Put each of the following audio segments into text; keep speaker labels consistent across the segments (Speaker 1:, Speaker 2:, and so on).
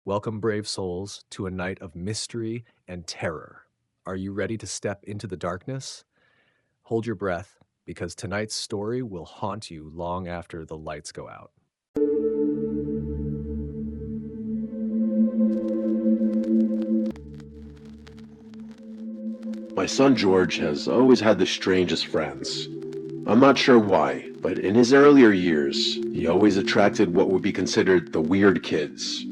Speaker 1: Welcome, brave souls, to a night of mystery and terror. Are you ready to step into the darkness? Hold your breath, because tonight's story will haunt you long after the lights go out.
Speaker 2: My son George has always had the strangest friends. I'm not sure why, but in his earlier years, he always attracted what would be considered the weird kids.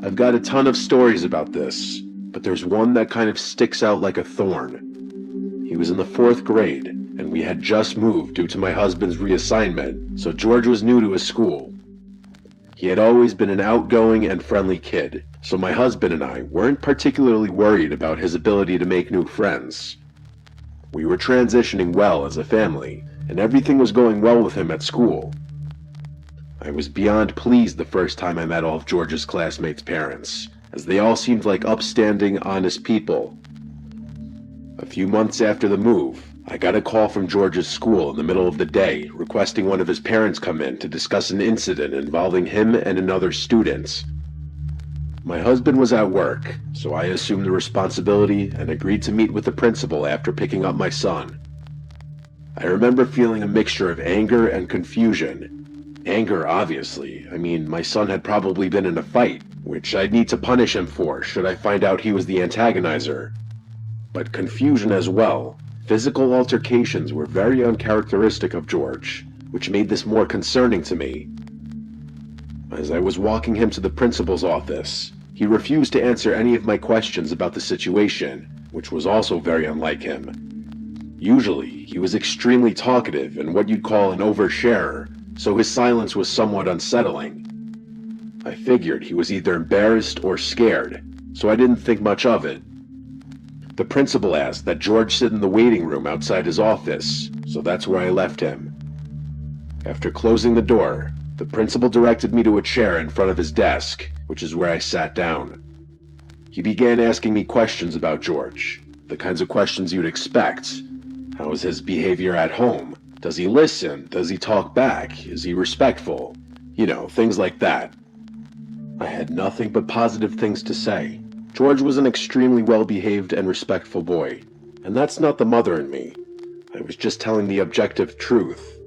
Speaker 2: I've got a ton of stories about this, but there's one that kind of sticks out like a thorn. He was in the 4th grade, and we had just moved due to my husband's reassignment, so George was new to his school. He had always been an outgoing and friendly kid, so my husband and I weren't particularly worried about his ability to make new friends. We were transitioning well as a family, and everything was going well with him at school. I was beyond pleased the first time I met all of George's classmates' parents, as they all seemed like upstanding, honest people. A few months after the move, I got a call from George's school in the middle of the day requesting one of his parents come in to discuss an incident involving him and another student. My husband was at work, so I assumed the responsibility and agreed to meet with the principal after picking up my son. I remember feeling a mixture of anger and confusion. Anger, obviously. I mean, my son had probably been in a fight, which I'd need to punish him for should I find out he was the antagonizer. But confusion as well. Physical altercations were very uncharacteristic of George, which made this more concerning to me. As I was walking him to the principal's office, he refused to answer any of my questions about the situation, which was also very unlike him. Usually, he was extremely talkative and what you'd call an oversharer, so his silence was somewhat unsettling. I figured he was either embarrassed or scared, so I didn't think much of it. The principal asked that George sit in the waiting room outside his office, so that's where I left him. After closing the door, the principal directed me to a chair in front of his desk, which is where I sat down. He began asking me questions about George, the kinds of questions you'd expect. How is his behavior at home? Does he listen? Does he talk back? Is he respectful? You know, things like that. I had nothing but positive things to say. George was an extremely well-behaved and respectful boy, and that's not the mother in me. I was just telling the objective truth.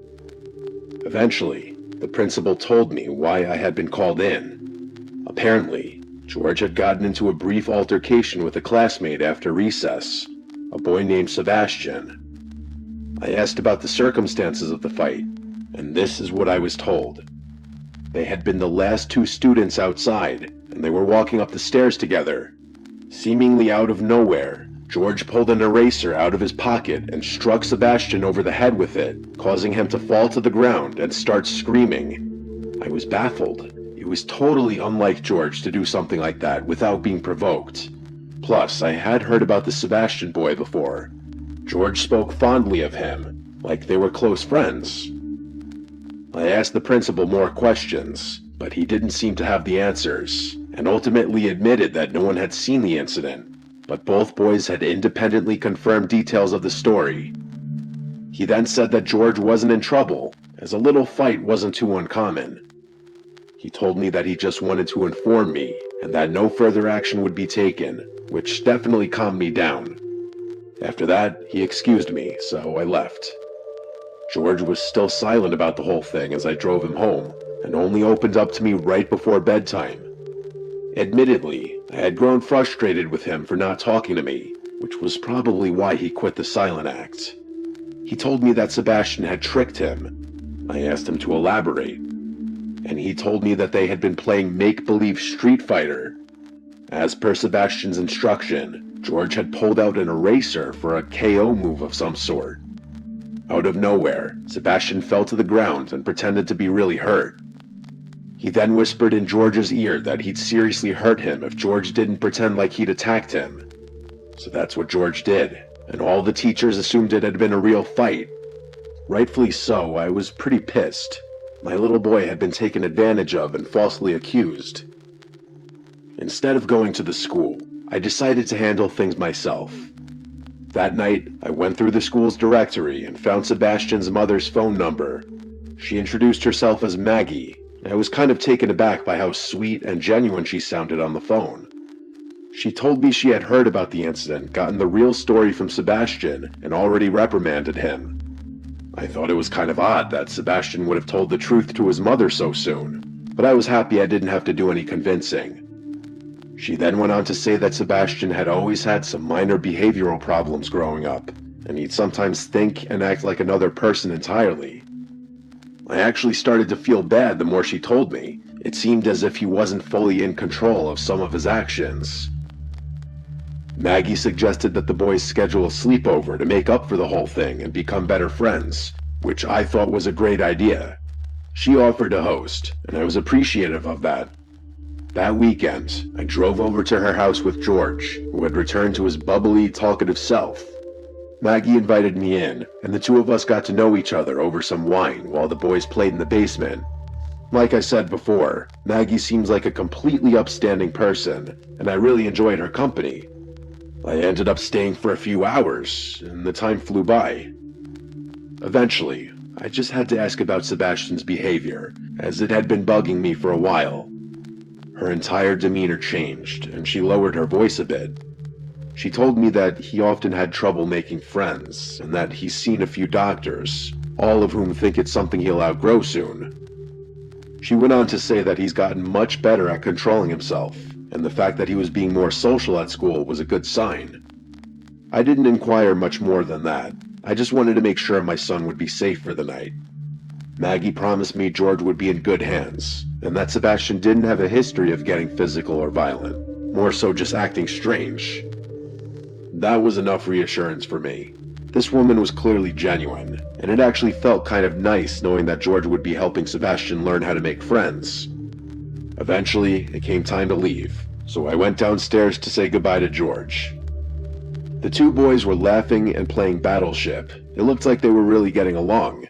Speaker 2: Eventually, the principal told me why I had been called in. Apparently, George had gotten into a brief altercation with a classmate after recess, a boy named Sebastian. I asked about the circumstances of the fight, and this is what I was told. They had been the last 2 students outside, and they were walking up the stairs together. Seemingly out of nowhere, George pulled an eraser out of his pocket and struck Sebastian over the head with it, causing him to fall to the ground and start screaming. I was baffled. It was totally unlike George to do something like that without being provoked. Plus, I had heard about the Sebastian boy before. George spoke fondly of him, like they were close friends. I asked the principal more questions, but he didn't seem to have the answers, and ultimately admitted that no one had seen the incident, but both boys had independently confirmed details of the story. He then said that George wasn't in trouble, as a little fight wasn't too uncommon. He told me that he just wanted to inform me, and that no further action would be taken, which definitely calmed me down. After that, he excused me, so I left. George was still silent about the whole thing as I drove him home, and only opened up to me right before bedtime. Admittedly, I had grown frustrated with him for not talking to me, which was probably why he quit the silent act. He told me that Sebastian had tricked him. I asked him to elaborate, and he told me that they had been playing make-believe Street Fighter. As per Sebastian's instruction, George had pulled out an eraser for a KO move of some sort. Out of nowhere, Sebastian fell to the ground and pretended to be really hurt. He then whispered in George's ear that he'd seriously hurt him if George didn't pretend like he'd attacked him. So that's what George did, and all the teachers assumed it had been a real fight. Rightfully so, I was pretty pissed. My little boy had been taken advantage of and falsely accused. Instead of going to the school, I decided to handle things myself. That night, I went through the school's directory and found Sebastian's mother's phone number. She introduced herself as Maggie, I was kind of taken aback by how sweet and genuine she sounded on the phone. She told me she had heard about the incident, gotten the real story from Sebastian, and already reprimanded him. I thought it was kind of odd that Sebastian would have told the truth to his mother so soon, but I was happy I didn't have to do any convincing. She then went on to say that Sebastian had always had some minor behavioral problems growing up, and he'd sometimes think and act like another person entirely. I actually started to feel bad the more she told me. It seemed as if he wasn't fully in control of some of his actions. Maggie suggested that the boys schedule a sleepover to make up for the whole thing and become better friends, which I thought was a great idea. She offered to host, and I was appreciative of that. That weekend, I drove over to her house with George, who had returned to his bubbly, talkative self. Maggie invited me in, and the two of us got to know each other over some wine while the boys played in the basement. Like I said before, Maggie seems like a completely upstanding person, and I really enjoyed her company. I ended up staying for a few hours, and the time flew by. Eventually, I just had to ask about Sebastian's behavior, as it had been bugging me for a while. Her entire demeanor changed, and she lowered her voice a bit. She told me that he often had trouble making friends, and that he's seen a few doctors, all of whom think it's something he'll outgrow soon. She went on to say that he's gotten much better at controlling himself, and the fact that he was being more social at school was a good sign. I didn't inquire much more than that. I just wanted to make sure my son would be safe for the night. Maggie promised me George would be in good hands, and that Sebastian didn't have a history of getting physical or violent, more so just acting strange. That was enough reassurance for me. This woman was clearly genuine, and it actually felt kind of nice knowing that George would be helping Sebastian learn how to make friends. Eventually, it came time to leave, so I went downstairs to say goodbye to George. The two boys were laughing and playing Battleship. It looked like they were really getting along.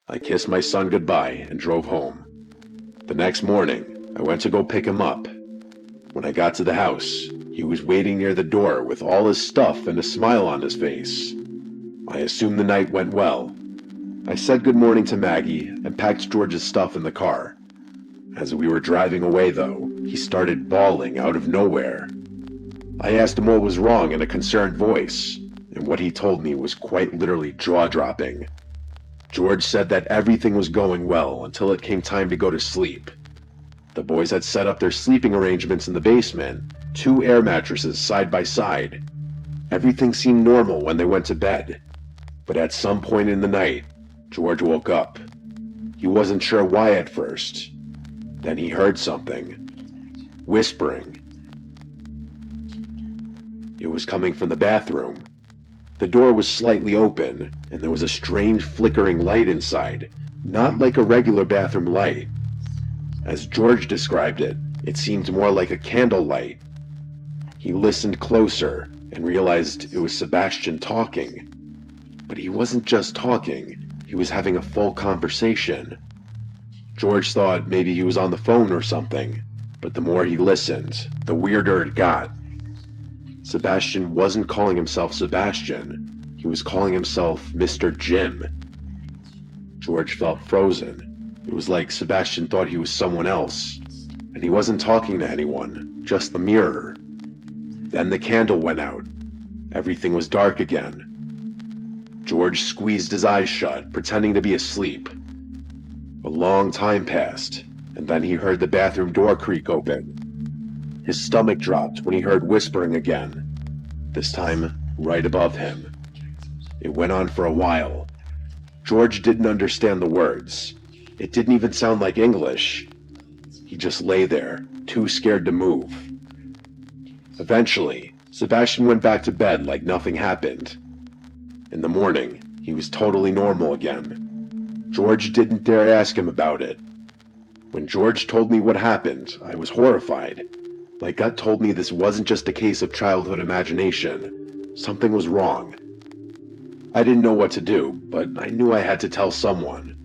Speaker 2: I kissed my son goodbye and drove home. The next morning, I went to go pick him up. When I got to the house, he was waiting near the door with all his stuff and a smile on his face. I assumed the night went well. I said good morning to Maggie and packed George's stuff in the car. As we were driving away, though, he started bawling out of nowhere. I asked him what was wrong in a concerned voice, and what he told me was quite literally jaw-dropping. George said that everything was going well until it came time to go to sleep. The boys had set up their sleeping arrangements in the basement, 2 air mattresses side by side. Everything seemed normal when they went to bed, but at some point in the night, George woke up. He wasn't sure why at first. Then he heard something. Whispering. It was coming from the bathroom. The door was slightly open, and there was a strange flickering light inside, not like a regular bathroom light. As George described it, it seemed more like a candle light. He listened closer and realized it was Sebastian talking. But he wasn't just talking, he was having a full conversation. George thought maybe he was on the phone or something, but the more he listened, the weirder it got. Sebastian wasn't calling himself Sebastian, he was calling himself Mr. Jim. George felt frozen. It was like Sebastian thought he was someone else, and he wasn't talking to anyone, just the mirror. Then the candle went out. Everything was dark again. George squeezed his eyes shut, pretending to be asleep. A long time passed, and then he heard the bathroom door creak open. His stomach dropped when he heard whispering again, this time right above him. It went on for a while. George didn't understand the words. It didn't even sound like English. He just lay there, too scared to move. Eventually, Sebastian went back to bed like nothing happened. In the morning, he was totally normal again. George didn't dare ask him about it. When George told me what happened, I was horrified. My gut told me this wasn't just a case of childhood imagination. Something was wrong. I didn't know what to do, but I knew I had to tell someone.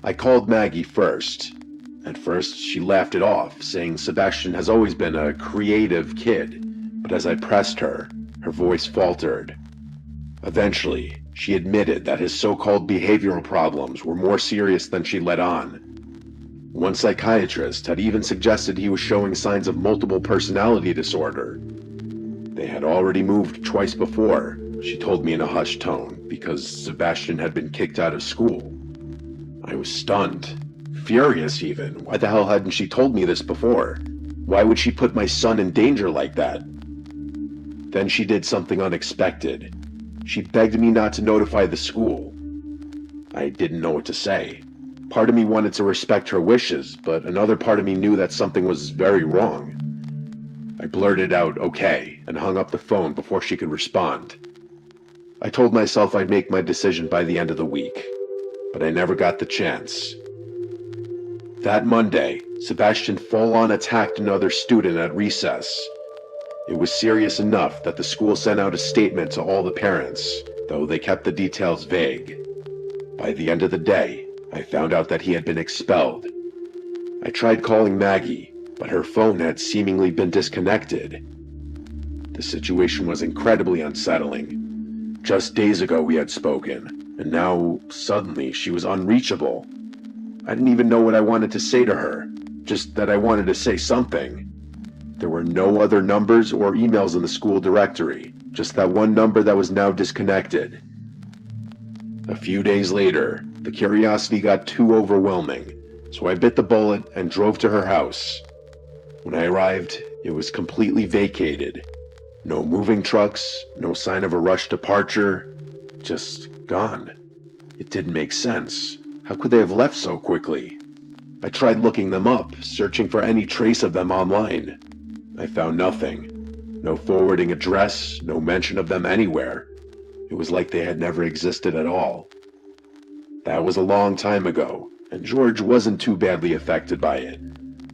Speaker 2: I called Maggie first. At first, she laughed it off, saying Sebastian has always been a creative kid, but as I pressed her, her voice faltered. Eventually, she admitted that his so-called behavioral problems were more serious than she let on. One psychiatrist had even suggested he was showing signs of multiple personality disorder. They had already moved twice before, she told me in a hushed tone, because Sebastian had been kicked out of school. I was stunned. Furious even. Why the hell hadn't she told me this before? Why would she put my son in danger like that? Then she did something unexpected. She begged me not to notify the school. I didn't know what to say. Part of me wanted to respect her wishes, but another part of me knew that something was very wrong. I blurted out, "Okay," and hung up the phone before she could respond. I told myself I'd make my decision by the end of the week, but I never got the chance. That Monday, Sebastian full-on attacked another student at recess. It was serious enough that the school sent out a statement to all the parents, though they kept the details vague. By the end of the day, I found out that he had been expelled. I tried calling Maggie, but her phone had seemingly been disconnected. The situation was incredibly unsettling. Just days ago we had spoken, and now, suddenly, she was unreachable. I didn't even know what I wanted to say to her, just that I wanted to say something. There were no other numbers or emails in the school directory, just that one number that was now disconnected. A few days later, the curiosity got too overwhelming, so I bit the bullet and drove to her house. When I arrived, it was completely vacated. No moving trucks, no sign of a rushed departure, just gone. It didn't make sense. How could they have left so quickly? I tried looking them up, searching for any trace of them online. I found nothing. No forwarding address, no mention of them anywhere. It was like they had never existed at all. That was a long time ago, and George wasn't too badly affected by it.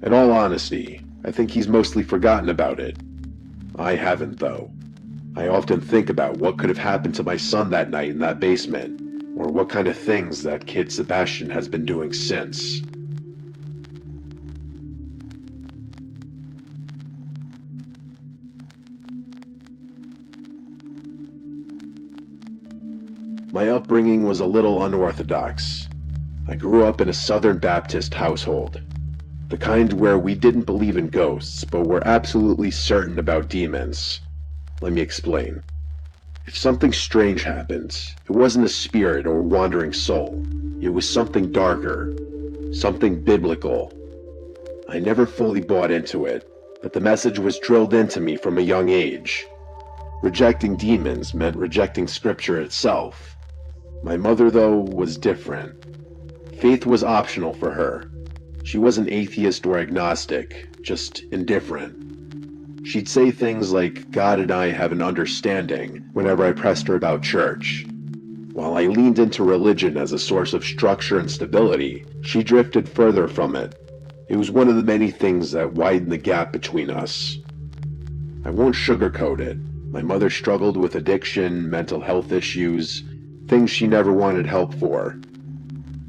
Speaker 2: In all honesty, I think he's mostly forgotten about it. I haven't, though. I often think about what could have happened to my son that night in that basement, or what kind of things that kid Sebastian has been doing since. My upbringing was a little unorthodox. I grew up in a Southern Baptist household, the kind where we didn't believe in ghosts, but were absolutely certain about demons. Let me explain. If something strange happened, it wasn't a spirit or wandering soul. It was something darker, something biblical. I never fully bought into it, but the message was drilled into me from a young age. Rejecting demons meant rejecting scripture itself. My mother, though, was different. Faith was optional for her. She wasn't atheist or agnostic, just indifferent. She'd say things like, "God and I have an understanding," whenever I pressed her about church. While I leaned into religion as a source of structure and stability, she drifted further from it. It was one of the many things that widened the gap between us. I won't sugarcoat it. My mother struggled with addiction, mental health issues, things she never wanted help for.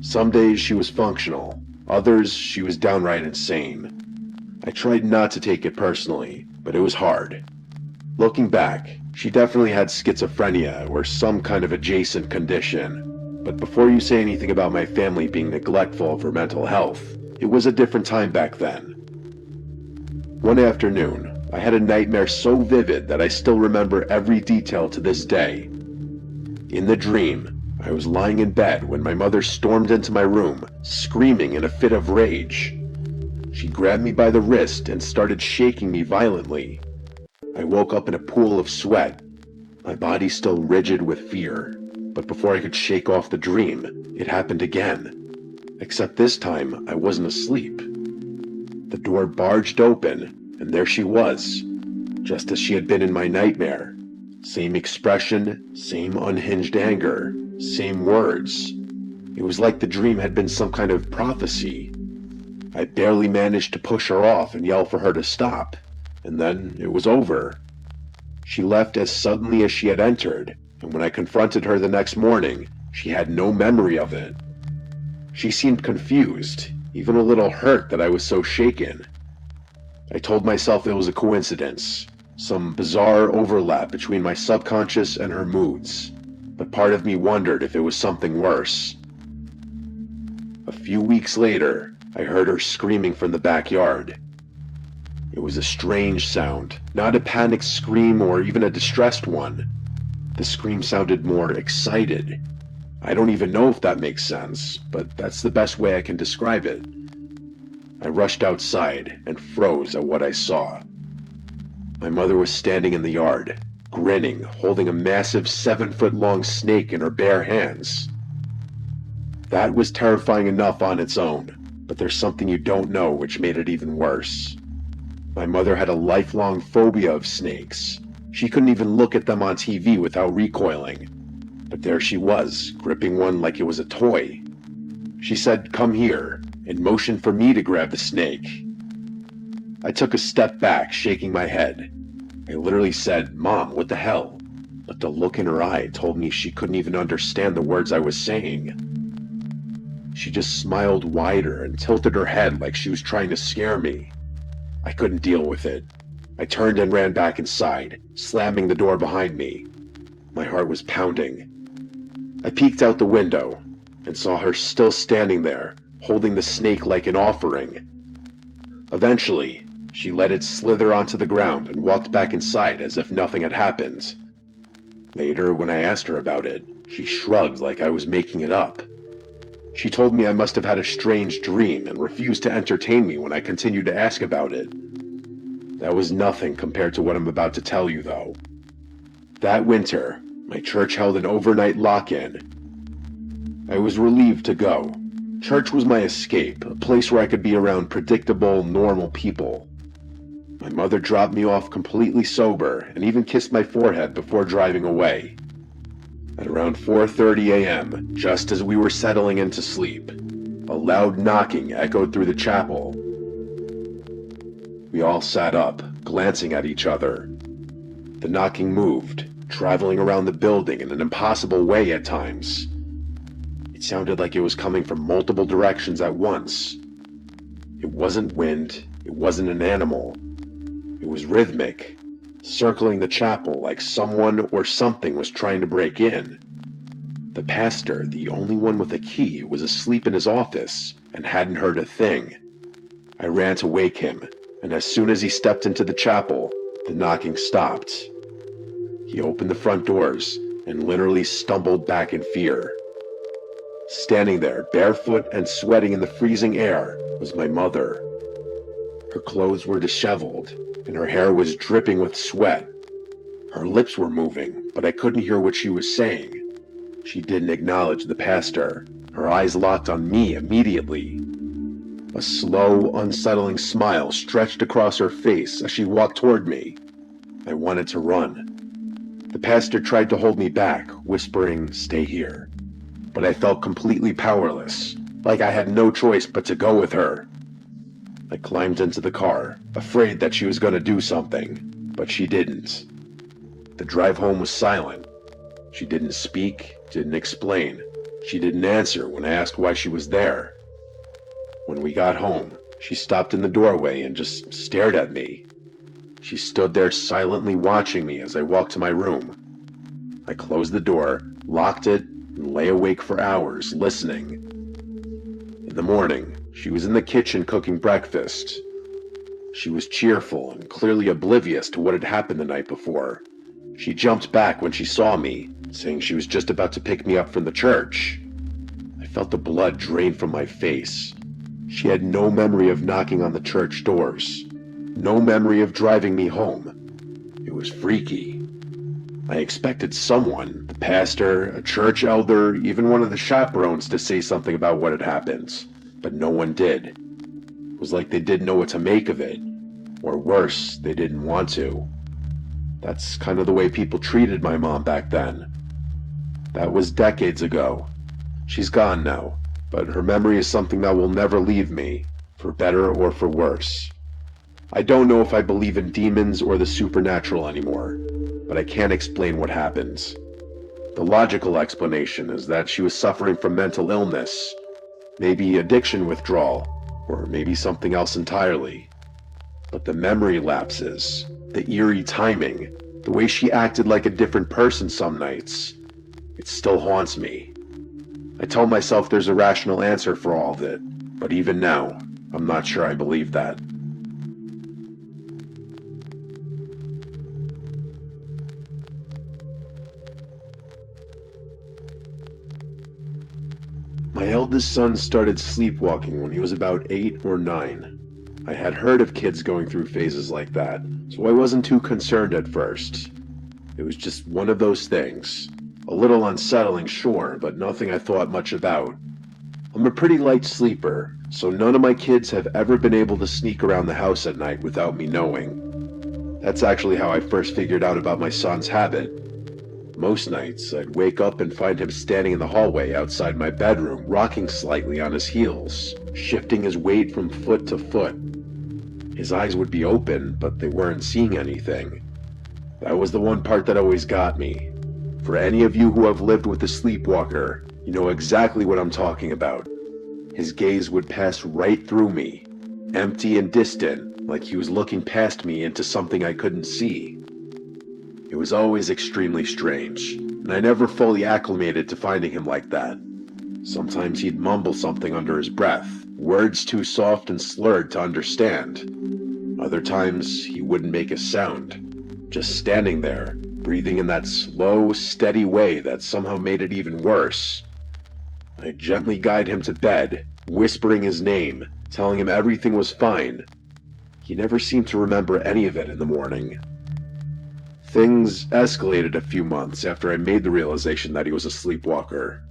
Speaker 2: Some days she was functional, others she was downright insane. I tried not to take it personally, but it was hard. Looking back, she definitely had schizophrenia or some kind of adjacent condition. But before you say anything about my family being neglectful of her mental health, it was a different time back then. One afternoon, I had a nightmare so vivid that I still remember every detail to this day. In the dream, I was lying in bed when my mother stormed into my room, screaming in a fit of rage. She grabbed me by the wrist and started shaking me violently. I woke up in a pool of sweat, my body still rigid with fear. But before I could shake off the dream, it happened again. Except this time, I wasn't asleep. The door barged open, and there she was, just as she had been in my nightmare. Same expression, same unhinged anger, same words. It was like the dream had been some kind of prophecy. I barely managed to push her off and yell for her to stop, and then it was over. She left as suddenly as she had entered, and when I confronted her the next morning, she had no memory of it. She seemed confused, even a little hurt that I was so shaken. I told myself it was a coincidence, some bizarre overlap between my subconscious and her moods, but part of me wondered if it was something worse. A few weeks later, I heard her screaming from the backyard. It was a strange sound, not a panicked scream or even a distressed one. The scream sounded more excited. I don't even know if that makes sense, but that's the best way I can describe it. I rushed outside and froze at what I saw. My mother was standing in the yard, grinning, holding a massive 7-foot-long snake in her bare hands. That was terrifying enough on its own, but there's something you don't know which made it even worse. My mother had a lifelong phobia of snakes. She couldn't even look at them on TV without recoiling. But there she was, gripping one like it was a toy. She said, "Come here," and motioned for me to grab the snake. I took a step back, shaking my head. I literally said, "Mom, what the hell?" But the look in her eye told me she couldn't even understand the words I was saying. She just smiled wider and tilted her head like she was trying to scare me. I couldn't deal with it. I turned and ran back inside, slamming the door behind me. My heart was pounding. I peeked out the window and saw her still standing there, holding the snake like an offering. Eventually, she let it slither onto the ground and walked back inside as if nothing had happened. Later, when I asked her about it, she shrugged like I was making it up. She told me I must have had a strange dream and refused to entertain me when I continued to ask about it. That was nothing compared to what I'm about to tell you, though. That winter, my church held an overnight lock-in. I was relieved to go. Church was my escape, a place where I could be around predictable, normal people. My mother dropped me off completely sober and even kissed my forehead before driving away. At around 4:30 a.m., just as we were settling into sleep, a loud knocking echoed through the chapel. We all sat up, glancing at each other. The knocking moved, traveling around the building in an impossible way at times. It sounded like it was coming from multiple directions at once. It wasn't wind, it wasn't an animal. It was rhythmic, circling the chapel like someone or something was trying to break in. The pastor, the only one with a key, was asleep in his office and hadn't heard a thing. I ran to wake him, and as soon as he stepped into the chapel, the knocking stopped. He opened the front doors and literally stumbled back in fear. Standing there, barefoot and sweating in the freezing air, was my mother. Her clothes were disheveled, and her hair was dripping with sweat. Her lips were moving, but I couldn't hear what she was saying. She didn't acknowledge the pastor. Her eyes locked on me immediately. A slow, unsettling smile stretched across her face as she walked toward me. I wanted to run. The pastor tried to hold me back, whispering, "Stay here." But I felt completely powerless, like I had no choice but to go with her. I climbed into the car, afraid that she was going to do something, but she didn't. The drive home was silent. She didn't speak, didn't explain. She didn't answer when I asked why she was there. When we got home, she stopped in the doorway and just stared at me. She stood there silently watching me as I walked to my room. I closed the door, locked it, and lay awake for hours, listening. In the morning, she was in the kitchen cooking breakfast. She was cheerful and clearly oblivious to what had happened the night before. She jumped back when she saw me, saying she was just about to pick me up from the church. I felt the blood drain from my face. She had no memory of knocking on the church doors. No memory of driving me home. It was freaky. I expected someone, the pastor, a church elder, even one of the chaperones, to say something about what had happened, but no one did. It was like they didn't know what to make of it, or worse, they didn't want to. That's kind of the way people treated my mom back then. That was decades ago. She's gone now, but her memory is something that will never leave me, for better or for worse. I don't know if I believe in demons or the supernatural anymore, but I can't explain what happens. The logical explanation is that she was suffering from mental illness, maybe addiction withdrawal, or maybe something else entirely. But the memory lapses, the eerie timing, the way she acted like a different person some nights, it still haunts me. I tell myself there's a rational answer for all of it. But even now, I'm not sure I believe that. My eldest son started sleepwalking when he was about 8 or 9. I had heard of kids going through phases like that, so I wasn't too concerned at first. It was just one of those things. A little unsettling, sure, but nothing I thought much about. I'm a pretty light sleeper, so none of my kids have ever been able to sneak around the house at night without me knowing. That's actually how I first figured out about my son's habit. Most nights, I'd wake up and find him standing in the hallway outside my bedroom, rocking slightly on his heels, shifting his weight from foot to foot. His eyes would be open, but they weren't seeing anything. That was the one part that always got me. For any of you who have lived with a sleepwalker, you know exactly what I'm talking about. His gaze would pass right through me, empty and distant, like he was looking past me into something I couldn't see. It was always extremely strange, and I never fully acclimated to finding him like that. Sometimes he'd mumble something under his breath, words too soft and slurred to understand. Other times, he wouldn't make a sound, just standing there, breathing in that slow, steady way that somehow made it even worse. I'd gently guide him to bed, whispering his name, telling him everything was fine. He never seemed to remember any of it in the morning. Things escalated a few months after I made the realization that he was a sleepwalker.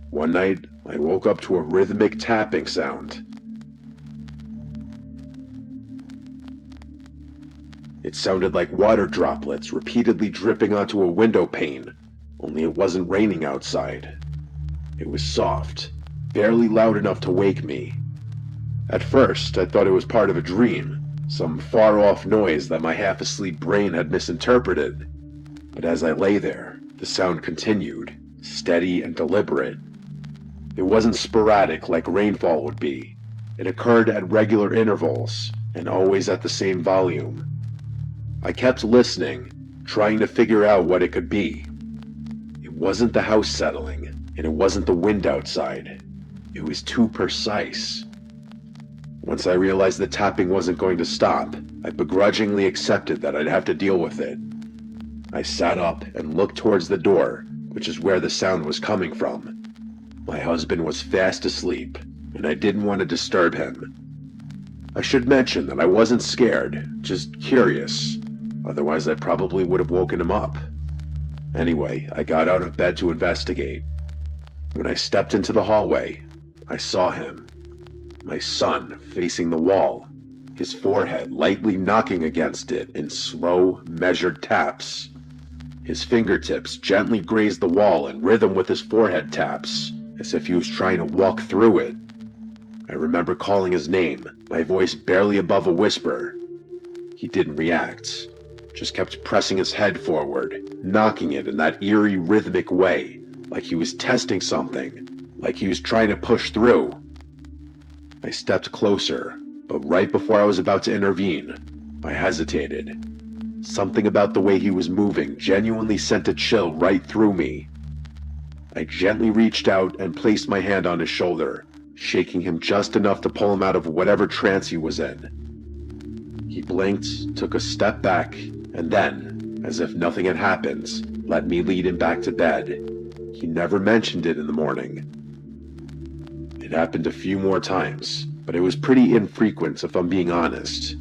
Speaker 2: One night, I woke up to a rhythmic tapping sound. It sounded like water droplets repeatedly dripping onto a window pane, only it wasn't raining outside. It was soft, barely loud enough to wake me. At first, I thought it was part of a dream, some far-off noise that my half-asleep brain had misinterpreted. But as I lay there, the sound continued, steady and deliberate. It wasn't sporadic like rainfall would be. It occurred at regular intervals, and always at the same volume. I kept listening, trying to figure out what it could be. It wasn't the house settling, and it wasn't the wind outside. It was too precise. Once I realized the tapping wasn't going to stop, I begrudgingly accepted that I'd have to deal with it. I sat up and looked towards the door, which is where the sound was coming from. My husband was fast asleep, and I didn't want to disturb him. I should mention that I wasn't scared, just curious. Otherwise, I probably would have woken him up. Anyway, I got out of bed to investigate. When I stepped into the hallway, I saw him. My son facing the wall, his forehead lightly knocking against it in slow, measured taps. His fingertips gently grazed the wall in rhythm with his forehead taps, as if he was trying to walk through it. I remember calling his name, my voice barely above a whisper. He didn't react, just kept pressing his head forward, knocking it in that eerie rhythmic way, like he was testing something, like he was trying to push through. I stepped closer, but right before I was about to intervene, I hesitated. Something about the way he was moving genuinely sent a chill right through me. I gently reached out and placed my hand on his shoulder, shaking him just enough to pull him out of whatever trance he was in. He blinked, took a step back, and then, as if nothing had happened, let me lead him back to bed. He never mentioned it in the morning. It happened a few more times, but it was pretty infrequent if I'm being honest.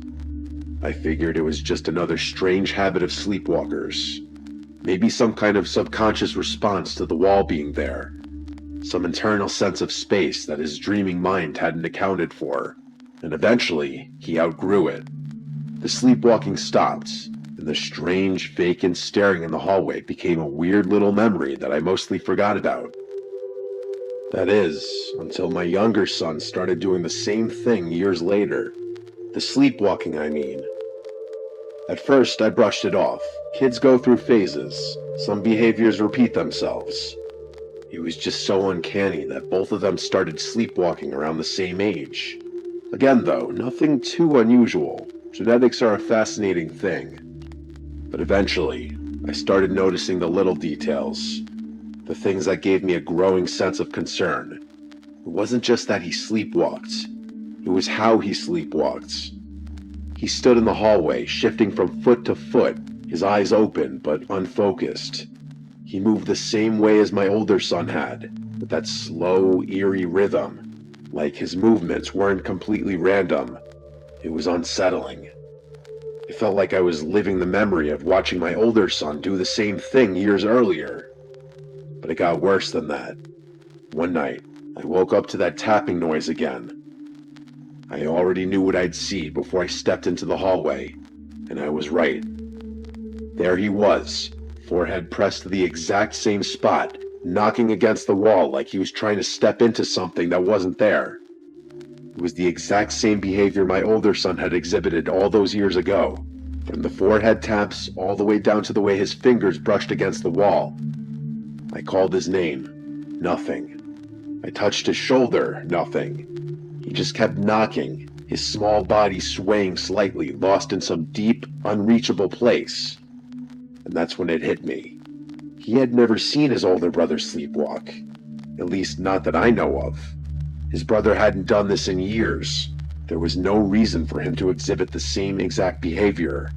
Speaker 2: I figured it was just another strange habit of sleepwalkers. Maybe some kind of subconscious response to the wall being there. Some internal sense of space that his dreaming mind hadn't accounted for. And eventually, he outgrew it. The sleepwalking stopped, and the strange, vacant staring in the hallway became a weird little memory that I mostly forgot about. That is, until my younger son started doing the same thing years later. The sleepwalking, I mean. At first, I brushed it off. Kids go through phases. Some behaviors repeat themselves. It was just so uncanny that both of them started sleepwalking around the same age. Again, though, nothing too unusual. Genetics are a fascinating thing. But eventually, I started noticing the little details. The things that gave me a growing sense of concern. It wasn't just that he sleepwalked, it was how he sleepwalked. He stood in the hallway, shifting from foot to foot, his eyes open but unfocused. He moved the same way as my older son had, with that slow, eerie rhythm, like his movements weren't completely random. It was unsettling. It felt like I was living the memory of watching my older son do the same thing years earlier. But it got worse than that. One night, I woke up to that tapping noise again. I already knew what I'd see before I stepped into the hallway, and I was right. There he was, forehead pressed to the exact same spot, knocking against the wall like he was trying to step into something that wasn't there. It was the exact same behavior my older son had exhibited all those years ago, from the forehead taps all the way down to the way his fingers brushed against the wall. I called his name. Nothing. I touched his shoulder. Nothing. He just kept knocking, his small body swaying slightly, lost in some deep, unreachable place. And that's when it hit me. He had never seen his older brother sleepwalk. At least not that I know of. His brother hadn't done this in years. There was no reason for him to exhibit the same exact behavior.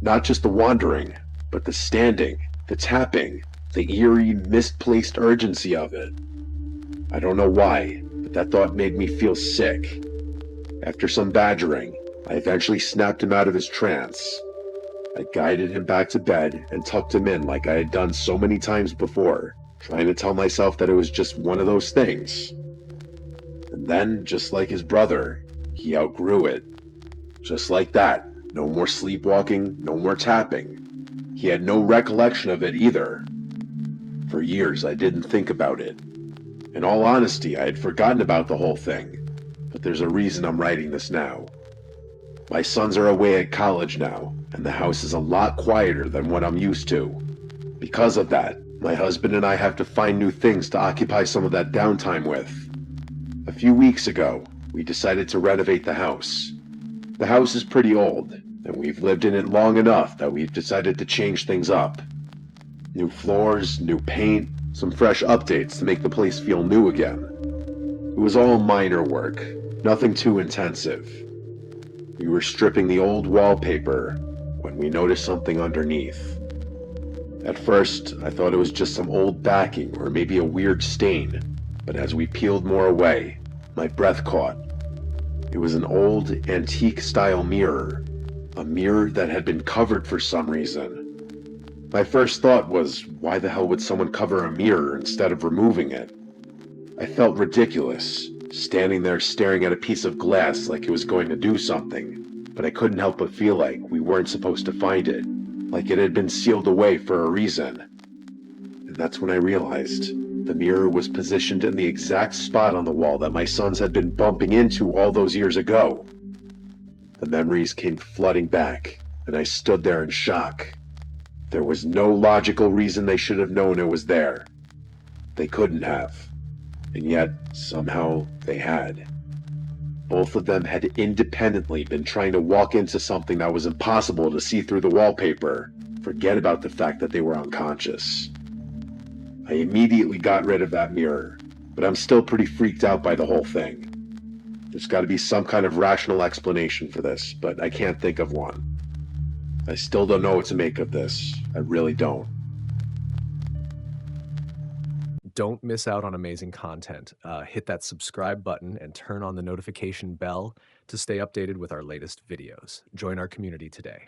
Speaker 2: Not just the wandering, but the standing, the tapping, the eerie, misplaced urgency of it. I don't know why, but that thought made me feel sick. After some badgering, I eventually snapped him out of his trance. I guided him back to bed and tucked him in like I had done so many times before, trying to tell myself that it was just one of those things. And then, just like his brother, he outgrew it. Just like that, no more sleepwalking, no more tapping. He had no recollection of it either. For years, I didn't think about it. In all honesty, I had forgotten about the whole thing, but there's a reason I'm writing this now. My sons are away at college now, and the house is a lot quieter than what I'm used to. Because of that, my husband and I have to find new things to occupy some of that downtime with. A few weeks ago, we decided to renovate the house. The house is pretty old, and we've lived in it long enough that we've decided to change things up. New floors, new paint, some fresh updates to make the place feel new again. It was all minor work, nothing too intensive. We were stripping the old wallpaper when we noticed something underneath. At first, I thought it was just some old backing or maybe a weird stain, but as we peeled more away, my breath caught. It was an old, antique-style mirror, a mirror that had been covered for some reason. My first thought was, why the hell would someone cover a mirror instead of removing it? I felt ridiculous, standing there staring at a piece of glass like it was going to do something, but I couldn't help but feel like we weren't supposed to find it, like it had been sealed away for a reason. And that's when I realized the mirror was positioned in the exact spot on the wall that my sons had been bumping into all those years ago. The memories came flooding back, and I stood there in shock. There was no logical reason they should have known it was there. They couldn't have. And yet, somehow, they had. Both of them had independently been trying to walk into something that was impossible to see through the wallpaper. Forget about the fact that they were unconscious. I immediately got rid of that mirror, but I'm still pretty freaked out by the whole thing. There's got to be some kind of rational explanation for this, but I can't think of one. I still don't know what to make of this. I really don't.
Speaker 1: Don't miss out on amazing content. Hit that subscribe button and turn on the notification bell to stay updated with our latest videos. Join our community today.